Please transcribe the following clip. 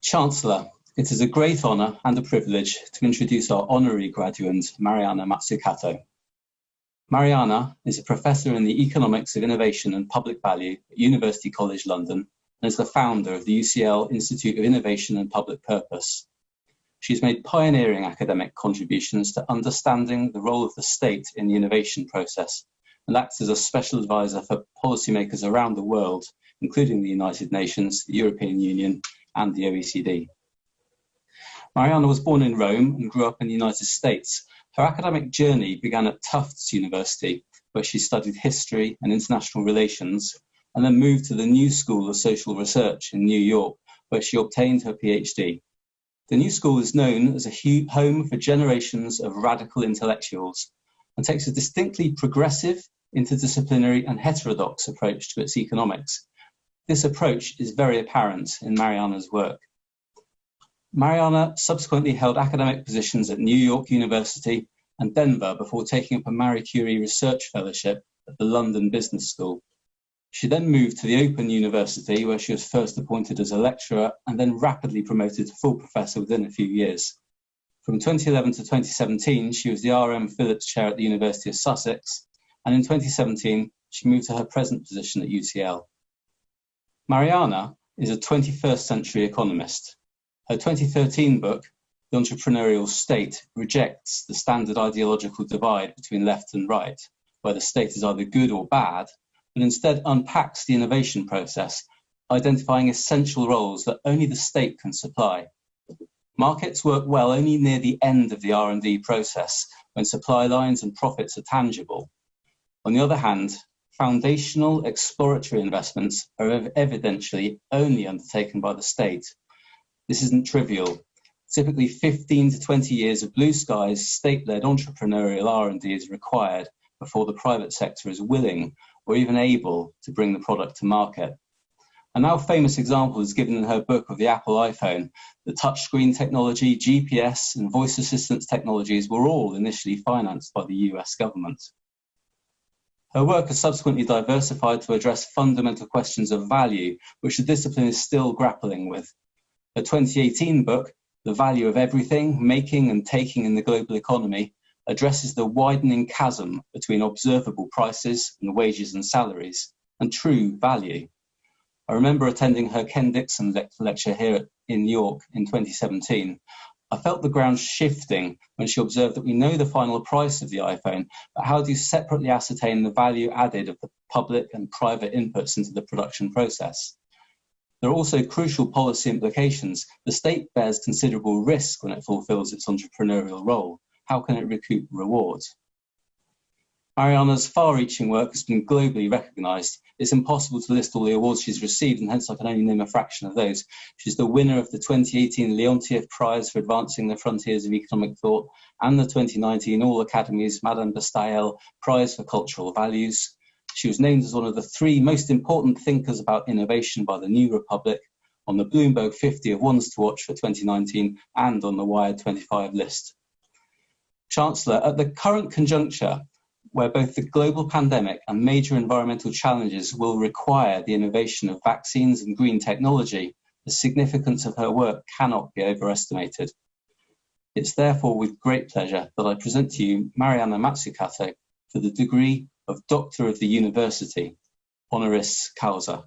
Chancellor, it is a great honour and a privilege to introduce our honorary graduand, Mariana Mazzucatto. Mariana is a professor in the Economics of Innovation and Public Value at University College London and is the founder of the UCL Institute of Innovation and Public Purpose. She's made pioneering academic contributions to understanding the role of the state in the innovation process and acts as a special advisor for policymakers around the world, including the United Nations, the European Union, and the OECD. Mariana was born in Rome and grew up in the United States. Her academic journey began at Tufts University, where she studied history and international relations, and then moved to the New School of Social Research in New York, where she obtained her PhD. The New School is known as a home for generations of radical intellectuals and takes a distinctly progressive, interdisciplinary, and heterodox approach to its economics. This approach is very apparent in Mariana's work. Mariana subsequently held academic positions at New York University and Denver before taking up a Marie Curie Research Fellowship at the London Business School. She then moved to the Open University, where she was first appointed as a lecturer and then rapidly promoted to full professor within a few years. From 2011 to 2017, she was the R.M. Phillips Chair at the University of Sussex, and in 2017, she moved to her present position at UCL. Mariana is a 21st century economist. Her 2013 book, The Entrepreneurial State, rejects the standard ideological divide between left and right, where the state is either good or bad, but instead unpacks the innovation process, identifying essential roles that only the state can supply. Markets work well only near the end of the R&D process, when supply lines and profits are tangible. On the other hand, foundational exploratory investments are evidentially only undertaken by the state. This isn't trivial. Typically 15 to 20 years of blue skies, state-led entrepreneurial R&D is required before the private sector is willing or even able to bring the product to market. A now famous example is given in her book of the Apple iPhone. The touchscreen technology, GPS, and voice assistance technologies were all initially financed by the US government. Her work has subsequently diversified to address fundamental questions of value, which the discipline is still grappling with. Her 2018 book, The Value of Everything, Making and Taking in the Global Economy, addresses the widening chasm between observable prices and wages and salaries and true value. I remember attending her Ken Dixon lecture here in New York in 2017. I felt the ground shifting when she observed that we know the final price of the iPhone, but how do you separately ascertain the value added of the public and private inputs into the production process? There are also crucial policy implications. The state bears considerable risk when it fulfills its entrepreneurial role. How can it recoup rewards? Mariana's far-reaching work has been globally recognised. It's impossible to list all the awards she's received, and hence I can only name a fraction of those. She's the winner of the 2018 Leontief Prize for Advancing the Frontiers of Economic Thought and the 2019 All Academies Madame de Staël Prize for Cultural Values. She was named as one of the 3 most important thinkers about innovation by the New Republic, on the Bloomberg 50 of Ones to Watch for 2019, and on the Wired 25 list. Chancellor, at the current conjuncture, where both the global pandemic and major environmental challenges will require the innovation of vaccines and green technology, the significance of her work cannot be overestimated. It's therefore with great pleasure that I present to you Mariana Mazzucatto for the degree of Doctor of the University, honoris causa.